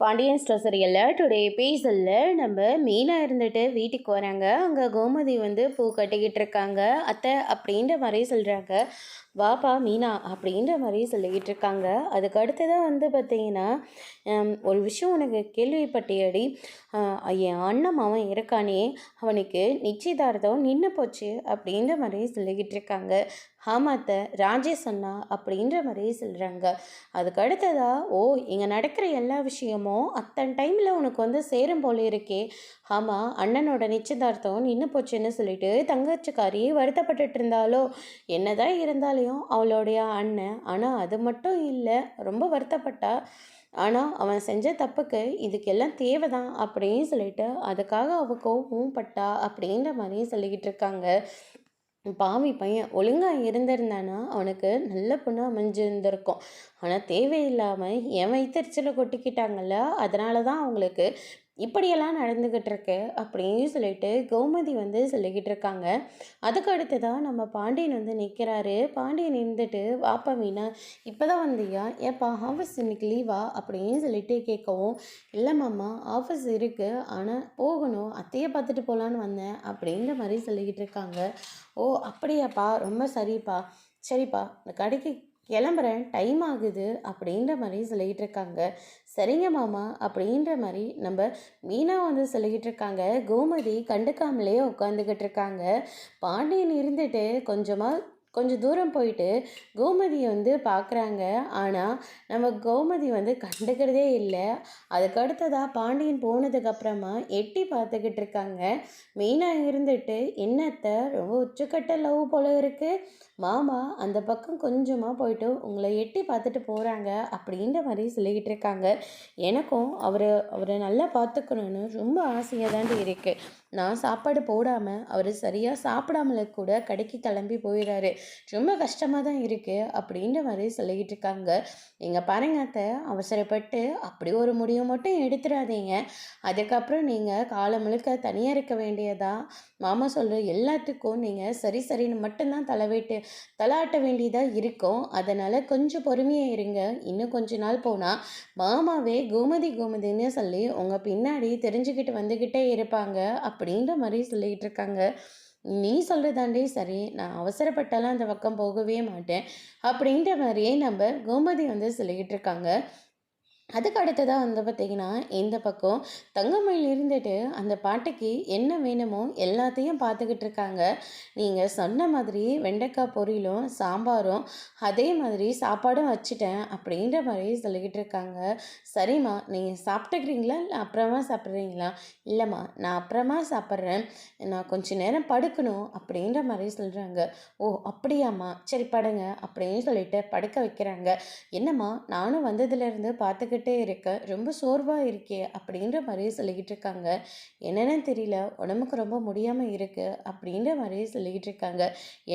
Pandian store சீரியலில் today எபிசோடில் நம்ம மீனாக இருந்துட்டு வீட்டுக்கு வராங்க. அங்கே கோமதி வந்து பூ கட்டிக்கிட்டு இருக்காங்க. அத்தை அப்படின்ற மாதிரி சொல்கிறாங்க. வாப்பா மீனா அப்படின்ற மாதிரி சொல்லிக்கிட்டு இருக்காங்க. அதுக்கு அடுத்ததான் வந்து பார்த்தீங்கன்னா, ஒரு விஷயம் உனக்கு கேள்விப்பட்டியடி, என் அண்ணன் அவன் இருக்கானே, அவனுக்கு நிச்சயதார்த்தம் நின்று போச்சு அப்படின்ற மாதிரி சொல்லிக்கிட்டு இருக்காங்க. ஆமாத்த ராஜேஷ் அண்ணா அப்படின்ற மாதிரி சொல்கிறாங்க. அதுக்கு அடுத்ததா, ஓ இங்கே நடக்கிற எல்லா விஷயமும் அத்தனை டைமில் உனக்கு வந்து சேரும் போல இருக்கே. ஆமாம், அண்ணனோட நிச்சயதார்த்தம் நின்று போச்சுன்னு சொல்லிட்டு தங்கச்சிக்காரி வருத்தப்பட்டுட்டு இருந்தாலோ. என்னதான் இருந்தாலையும் அவளுடைய அண்ணன், ஆனால் அது மட்டும் இல்லை, ரொம்ப வருத்தப்பட்டா. ஆனால் அவன் செஞ்ச தப்புக்கு இதுக்கெல்லாம் தேவைதான் அப்படின்னு சொல்லிட்டு அதுக்காக அவள் கோவமும் பட்டா அப்படின்ற மாதிரியும் சொல்லிக்கிட்டு இருக்காங்க. பாவி பையன் ஒழுங்காக இருந்திருந்தானா அவனுக்கு நல்ல பொண்ணு அமைஞ்சிருந்திருக்கும். ஆனால் தேவையில்லாமல் என் வயிற்றுச்சலை கொட்டிக்கிட்டாங்கல்ல, அதனால தான் அவங்களுக்கு இப்படியெல்லாம் நடந்துக்கிட்டு இருக்கு அப்படின்னு சொல்லிட்டு கோமதி வந்து சொல்லிக்கிட்டு இருக்காங்க. அதுக்கு அடுத்து தான் நம்ம பாண்டியன் வந்து நிற்கிறாரு. பாண்டியன் இருந்துட்டு, வாப்பா மீனா இப்போ தான் வந்தியா, ஏப்பா ஆஃபீஸ் இன்னைக்கு லீவா அப்படின்னு சொல்லிட்டு கேட்கவும், இல்லை மாமா ஆஃபீஸ் இருக்குது, ஆனால் போகணும், அத்தையை பார்த்துட்டு போகலான்னு வந்தேன் அப்படின்ற மாதிரி சொல்லிக்கிட்டு இருக்காங்க. ஓ அப்படியாப்பா, ரொம்ப சரிப்பா, சரிப்பா இந்த கடைக்கு கிளம்புறேன், டைம் ஆகுது அப்படின்ற மாதிரி சொல்லிக்கிட்டு இருக்காங்க. சரிங்க மாமா அப்படின்ற மாதிரி நம்ம மீனா வந்து சொல்லிக்கிட்டு இருக்காங்க. கோமதி கண்டுக்காமலே உட்காந்துக்கிட்டு இருக்காங்க. பாண்டியன் இருந்துட்டு கொஞ்சம் தூரம் போயிட்டு கோமதியை வந்து பார்க்குறாங்க. ஆனால் நம்ம கோமதி வந்து கண்டுக்கிறதே இல்லை. அதுக்கு அடுத்ததாக பாண்டியன் போனதுக்கப்புறமா எட்டி பார்த்துக்கிட்டு இருக்காங்க. மெயினாக இருந்துட்டு, என்னத்தை ரொம்ப உச்சக்கட்ட லவ் போல இருக்குது, மாமா அந்த பக்கம் கொஞ்சமாக போயிட்டு உங்களை எட்டி பார்த்துட்டு போகிறாங்க அப்படின்ற மாதிரி சொல்லிக்கிட்டு இருக்காங்க. எனக்கும் அவரை நல்லா பார்த்துக்கணுன்னு ரொம்ப ஆசையாக தாண்டி இருக்குது. நான் சாப்பாடு போடாமல் அவர் சரியாக சாப்பிடாமல கூட கடைக்கு கிளம்பி போயிடுறாரு. ரொம்ப கஷ்டமாக தான் இருக்குது அப்படின்ற மாதிரி சொல்லிக்கிட்டு இருக்காங்க. நீங்கள் பாருங்க அத்தை, அவசரப்பட்டு அப்படி ஒரு முடிவு மட்டும் எடுத்துடாதீங்க. அதுக்கப்புறம் நீங்கள் காலம் முழுக்க தனியாக இருக்க வேண்டியதா. மாமா சொல்கிற எல்லாத்துக்கும் நீங்கள் சரி சரின்னு மட்டும்தான் தலாட்ட வேண்டியதாக இருக்கும். அதனால் கொஞ்சம் பொறுமையாக இருங்க. இன்னும் கொஞ்ச நாள் போனால் மாமாவே கோமதி கோமதின்னு சொல்லி உங்கள் பின்னாடி தெரிஞ்சுக்கிட்டு வந்துக்கிட்டே இருப்பாங்க அப்படின்ற மாதிரி சொல்லிக்கிட்டு இருக்காங்க. நீ சொல்கிறதாண்டே சரி, நான் அவசரப்பட்டாலாம் அந்த பக்கம் போகவே மாட்டேன் அப்படின்ற மாதிரியே நம்ம கோமதி வந்து சொல்லிக்கிட்டு இருக்காங்க. அதுக்கு அடுத்ததாக வந்து பார்த்திங்கன்னா, இந்த பக்கம் தங்கமயில் இருந்துட்டு அந்த பாட்டிக்கு என்ன வேணுமோ எல்லாத்தையும் பார்த்துக்கிட்டு இருக்காங்க. நீங்கள் சொன்ன மாதிரி வெண்டைக்காய் பொரியலும் சாம்பாரும் அதே மாதிரி சாப்பாடும் வச்சுட்டேன் அப்படின்ற மாதிரி சொல்லிக்கிட்டு இருக்காங்க. சரிம்மா, நீங்கள் சாப்பிட்டுக்கிறீங்களா இல்லை அப்புறமா சாப்பிட்றீங்களா? இல்லைம்மா, நான் அப்புறமா சாப்பிட்றேன், நான் கொஞ்ச நேரம் படுக்கணும் அப்படின்ற மாதிரி சொல்கிறாங்க. ஓ அப்படியாம்மா, சரி படுங்க அப்படின்னு சொல்லிட்டு படுக்க வைக்கிறாங்க. என்னம்மா, நானும் வந்ததுலேருந்து பார்த்துக்கிட்டே இருக்க, ரொம்ப சோர்வாக இருக்கே அப்படின்ற மாதிரி சொல்லிக்கிட்டு இருக்காங்க. என்னென்னு தெரியல, உடம்புக்கு ரொம்ப முடியாமல் இருக்குது அப்படின்ற மாதிரி சொல்லிக்கிட்டு இருக்காங்க.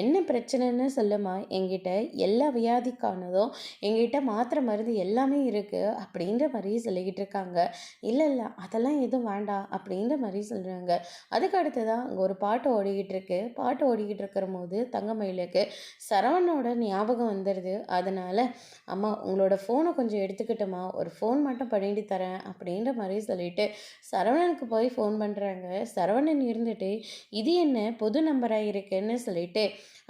என்ன பிரச்சனைன்னு சொல்லுமா, என்கிட்ட எல்லா வியாதிக்கானதும் என்கிட்ட மாத்திரை மருந்து எல்லாமே இருக்குது அப்படின்ற மாதிரி சொல்லிக்கிட்டு இருக்காங்க. இல்லை இல்லை அதெல்லாம் எதுவும் வேண்டாம் அப்படின்ற மாதிரி சொல்கிறாங்க. அதுக்கு அடுத்ததான் அங்கே ஒரு பாட்டு ஓடிக்கிட்டு இருக்கு. பாட்டு ஓடிக்கிட்டு இருக்கிற போது தங்கமயிலுக்கு சரவணோட ஞாபகம் வந்துடுது. அதனால், அம்மா உங்களோட ஃபோனை கொஞ்சம் எடுத்துக்கிட்டோமா, ஒரு ஃபோன் மட்டும் பண்ணிட்டு தரேன் அப்படின்ற மாதிரி சொல்லிட்டு சரவணனுக்கு போய் ஃபோன் பண்ணுறாங்க. சரவணன் இருந்துட்டு, இது என்ன புது நம்பராக இருக்குன்னு சொல்லிட்டு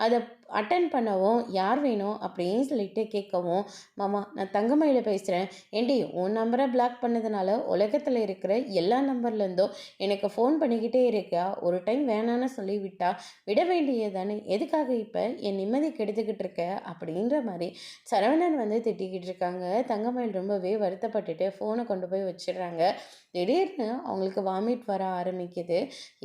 அதை அட்டன் பண்ணவும், யார் வேணும் அப்படின்னு சொல்லிட்டு கேட்கவும், மாமா நான் தங்கமயில பேசுகிறேன், ஏண்டி உன் நம்பரை பிளாக் பண்ணதுனால உலகத்தில் இருக்கிற எல்லா நம்பர்லேருந்தும் எனக்கு ஃபோன் பண்ணிக்கிட்டே இருக்கா, ஒரு டைம் வேணான்னு சொல்லி விட வேண்டியதானே, எதுக்காக இப்போ என் நிம்மதி கெடுத்துக்கிட்டு இருக்க அப்படின்ற மாதிரி சரவணன் வந்து திட்டிக்கிட்டு இருக்காங்க. தங்கமயில் ரொம்பவே வருத்தப்பட்டுட்டு ஃபோனை கொண்டு போய் வச்சிடுறாங்க. திடீர்னு அவங்களுக்கு வாமிட் வர ஆரம்பிக்குது.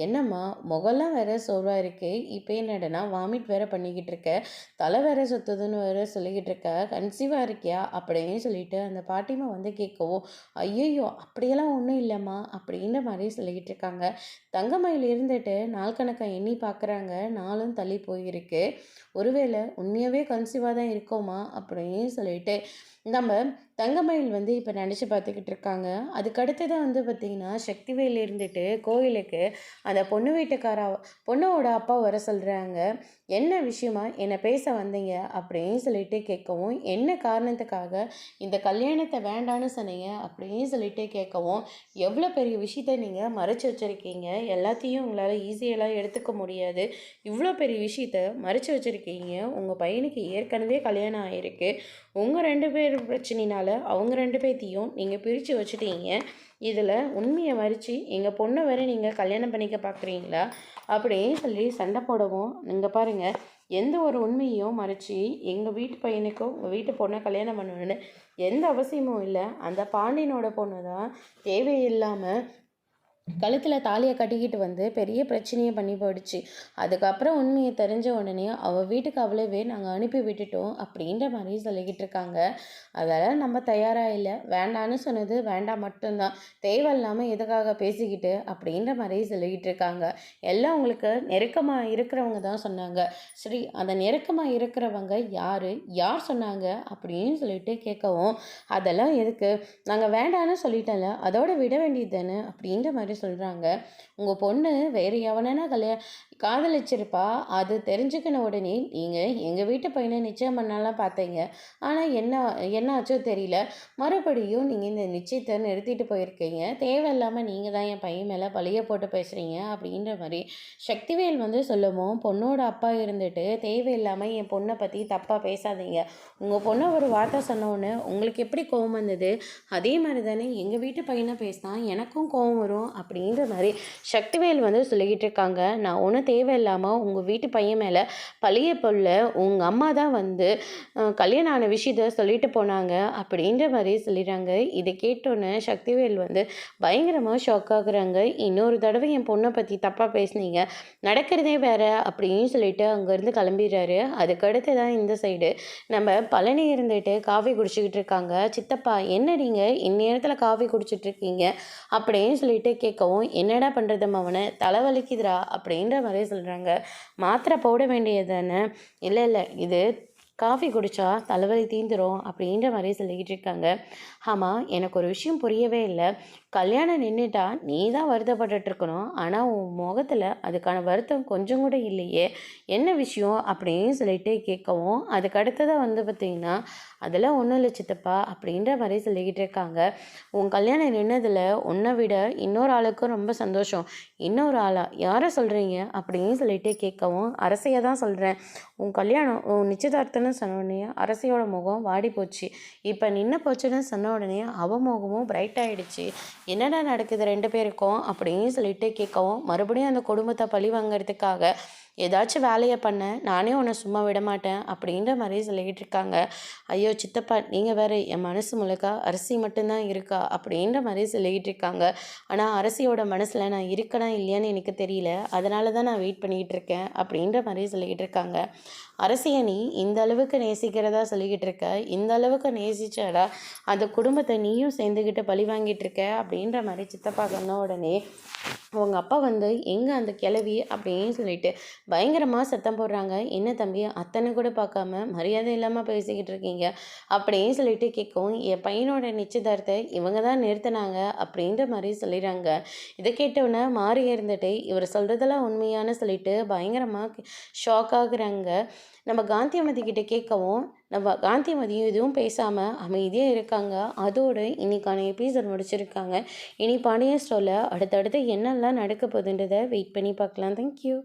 என்னம்மா, முகம்லாம் வேற சோர்வாக இருக்குது, இப்போ என்னடனா வாமிட் வேற பண்ணிக்கிட்டு இருக்க, தலை வேற சுத்துதுன்னு வேற சொல்லிக்கிட்டு இருக்க, கன்சீவாக இருக்கியா அப்படின்னு சொல்லிட்டு அந்த பாட்டிமா வந்து கேட்கவும், ஐயோ அப்படியெல்லாம் ஒன்றும் இல்லைம்மா அப்படின்ற மாதிரி சொல்லிக்கிட்டு இருக்காங்க. தங்கமயில் இருந்துட்டு நாள் கணக்கை எண்ணி பார்க்குறாங்க. நாளும் தள்ளி போயிருக்கு. ஒருவேளை உண்மையாகவே கன்சீவாக தான் இருக்கோமா அப்படின்னு சொல்லிட்டு நம்ம தங்கமயில் வந்து இப்போ நினச்சி பார்த்துக்கிட்டு இருக்காங்க. அதுக்கு அடுத்ததா வந்து பார்த்திங்கன்னா, சக்திவேல் இருந்துட்டு கோயிலுக்கு அந்த பொண்ணோட அப்பா வர சொல்கிறாங்க. "என்ன விஷயமா என்னை பேச வந்தீங்க?" அப்படின்னு சொல்லிட்டு கேட்கவும், "என்ன காரணத்துக்காக இந்த கல்யாணத்தை வேண்டான்னு சொன்னீங்க?" அப்படின்னு சொல்லிட்டு கேட்கவும், "எவ்வளோ பெரிய விஷயத்த நீங்கள் மறைச்சு வச்சுருக்கீங்க. எல்லாத்தையும் உங்களால் ஈஸியெல்லாம் எடுத்துக்க முடியாது. இவ்வளோ பெரிய விஷயத்த மறைச்சு வச்சுருக்கீங்க. உங்கள் பையனுக்கு ஏற்கனவே கல்யாணம் ஆகிருக்கு. உங்கள் 2 பேர் பிரச்சனையினால அவங்க 2 பேத்தையும் நீங்கள் பிரித்து வச்சுட்டீங்க. இதில் உண்மையை மறைச்சி எங்கள் பொண்ணை வேற நீங்கள் கல்யாணம் பண்ணிக்க பார்க்குறீங்களா?" அப்படின்னு சொல்லி சண்டை போடவும், இங்கே பாருங்கள், எந்த ஒரு உண்மையும் மறைச்சி எங்கள் வீட்டு பையனுக்கும் உங்கள் வீட்டு பொண்ணை கல்யாணம் பண்ணணுன்னு எந்த அவசியமும் இல்லை. அந்த பாண்டியனோட பொண்ணு தான் தேவையில்லாமல் கழுத்தில் தாலியை கட்டிக்கிட்டு வந்து பெரிய பிரச்சனையை பண்ணி போயிடுச்சு. அதுக்கப்புறம் உண்மையை தெரிஞ்ச உடனே அவள் வீட்டுக்கு அவளவே நாங்கள் அனுப்பி விட்டுட்டோம் அப்படின்ற மாதிரி சொல்லிக்கிட்டு இருக்காங்க. அதெல்லாம் நம்ம தயாராக இல்லை. வேண்டான்னு சொன்னது வேண்டாம் மட்டும்தான். தேவையில்லாமல் எதுக்காக பேசிக்கிட்டு அப்படின்ற மாதிரி சொல்லிக்கிட்டு இருக்காங்க. எல்லாம் உங்களுக்கு நெருக்கமாக இருக்கிறவங்க தான் சொன்னாங்க. சரி, அந்த நெருக்கமாக இருக்கிறவங்க யார் யார் சொன்னாங்க அப்படின்னு சொல்லிட்டு கேட்கவும், அதெல்லாம் எதுக்கு, நாங்கள் வேண்டான்னு சொல்லிட்டோம்ல, அதோட விட வேண்டியது தானே அப்படின்ற மாதிரி சொல்கிறாங்க. உங்கள் பொண்ணு வேறு எவனா காதலிச்சிருப்பா. அது தெரிஞ்சுக்கின உடனே நீங்கள் எங்கள் வீட்டு பையனை நிச்சயம் பண்ணலாம் பார்த்தீங்க. ஆனால் என்ன ஆச்சோ தெரியல. மறுபடியும் நீங்கள் இந்த நிச்சயத்தை நிறுத்திட்டு போயிருக்கீங்க. தேவையில்லாமல் நீங்கள் தான் என் பையன் மேலே பழிய போட்டு பேசுகிறீங்க அப்படின்ற மாதிரி சக்திவேல் வந்து சொல்லவும், பொண்ணோட அப்பா இருந்துட்டு தேவையில்லாமல் என் பொண்ணை பற்றி தப்பாக பேசாதீங்க. உங்கள் பொண்ணை ஒரு வார்த்தை சொன்னோன்னு உங்களுக்கு எப்படி கோவம் வந்தது, அதே மாதிரி தானே எங்கள் வீட்டு பையனை பேசினா எனக்கும் கோவம் வரும் அப்படின்ற மாதிரி சக்திவேல் வந்து சொல்லிக்கிட்டு இருக்காங்க. நான் ஒன்றும் தேவையில்லாமல் உங்கள் வீட்டு பையன் மேலே பழிய போடல. உங்கள் அம்மா தான் வந்து கல்யாணம் ஆன விஷயத்த சொல்லிட்டு போனாங்க அப்படின்ற மாதிரி சொல்லிடுறாங்க. இதை கேட்டோன்னே சக்திவேல் வந்து பயங்கரமாக ஷாக் ஆகுறாங்க. இன்னொரு தடவை என் பொண்ணை பற்றி தப்பாக பேசுனீங்க, நடக்கிறதே வேற அப்படின்னு சொல்லிட்டு அங்கேருந்து கிளம்பிடுறாரு. அதுக்கடுத்து தான் இந்த சைடு நம்ம பழனி இருந்துட்டு காஃபி குடிச்சிக்கிட்டு இருக்காங்க. "சித்தப்பா, என்ன நீங்கள் இந்நேரத்தில் காஃபி குடிச்சிட்டு இருக்கீங்க?" அப்படின்னு சொல்லிட்டு கேட்கவும், "என்னடா பண்ணுறது மவனை, தலைவலிக்குதுடா" அப்படின்ற மாதிரி சொல்கிறாங்க. "மாத்திரை போட வேண்டியது தானே?" "இல்லை இல்லை, இது காஃபி குடித்தா தலைவலி தீந்துரும்" அப்படின்ற மாதிரி சொல்லிக்கிட்டு இருக்காங்க. "ஆமாம், எனக்கு ஒரு விஷயம் புரியவே இல்லை. கல்யாணம் நின்றுட்டா நீ தான் வருத்தப்பட்டுட்டு இருக்கணும். ஆனால் உன் முகத்தில் அதுக்கான வருத்தம் கொஞ்சம் கூட இல்லையே, என்ன விஷயம்?" அப்படின்னு சொல்லிட்டு கேட்கவும், அதுக்கு அடுத்ததாக வந்து பார்த்திங்கன்னா, "அதெல்லாம் ஒன்றும் இல்லை சித்தப்பா" அப்படின்ற மாதிரி சொல்லிக்கிட்டு இருக்காங்க. "உன் கல்யாணம் நின்னதில் உன்னை விட இன்னொரு ஆளுக்கும் ரொம்ப சந்தோஷம்." "இன்னொரு ஆளா? யாரை சொல்கிறீங்க?" அப்படின்னு சொல்லிட்டு கேட்கவும், "அரசியை தான் சொல்கிறேன். உன் கல்யாணம் உன் நிச்சயதார்த்தம்னு சொன்ன உடனே அரசியோட முகம் வாடி போச்சு. இப்போ நின்று போச்சுன்னு சொன்ன உடனே அவ முகமும் பிரைட் ஆகிடுச்சு. என்னடா நடக்குது 2 பேருக்கும்?" அப்படின்னு சொல்லிட்டு கேட்கவும், மறுபடியும் அந்த குடும்பத்தை பழி வாங்கிறதுக்காக ஏதாச்சும் வேலையை பண்ண நானே உன்னை சும்மா விட மாட்டேன் அப்படின்ற மாதிரி சொல்லிக்கிட்டு இருக்காங்க. "ஐயோ சித்தப்பா, நீங்கள் வேறு, என் மனசு முழுக்க அரசி மட்டும்தான் இருக்கா" அப்படின்ற மாதிரி சொல்லிக்கிட்டு இருக்காங்க. "ஆனால் அரசியோட மனசில் நான் இருக்கனா இல்லையான்னு எனக்கு தெரியல. அதனால தான் நான் வெயிட் பண்ணிக்கிட்டு இருக்கேன்" அப்படின்ற மாதிரி சொல்லிக்கிட்டு இருக்காங்க. "அரசியை நீ இந்த அளவுக்கு நேசிக்கிறதா சொல்லிக்கிட்டு இருக்க, இந்த அளவுக்கு நேசிச்சாடா அந்த குடும்பத்தை நீயும் சேர்ந்துக்கிட்டு பழி வாங்கிட்டு இருக்க" அப்படின்ற மாதிரி சித்தப்பா சொன்ன உடனே, அவங்க அப்பா வந்து, "எங்கே அந்த கிழவி?" அப்படின்னு சொல்லிட்டு பயங்கரமாக சத்தம் போடுறாங்க. "என்ன தம்பி, அத்தனை கூட பார்க்காம மரியாதை இல்லாமல் பேசிக்கிட்டு இருக்கீங்க" அப்படின்னு சொல்லிட்டு கேட்கவும், "என் பையனோட நிச்சயதார்த்தை இவங்க தான் நிறுத்தினாங்க" அப்படின்ற மாதிரி சொல்லிடுறாங்க. இதை கேட்டவுடனே மாறி இருந்துட்டு இவர் சொல்கிறதெல்லாம் உண்மையானு சொல்லிட்டு பயங்கரமாக ஷாக் ஆகுறாங்க. நம்ம காந்திமதி கிட்ட கேட்கவும், நம்ம காந்திமதியும் எதுவும் பேசாமல் அமைதியாக இருக்காங்க. அதோடு இன்னைக்கான எபிசோட் முடிச்சிருக்காங்க. இனி பாண்டியன் ஸ்டோரில் அடுத்தடுத்து என்னெல்லாம் நடக்க போகுதுன்றதை வெயிட் பண்ணி பார்க்கலாம். தேங்க்யூ.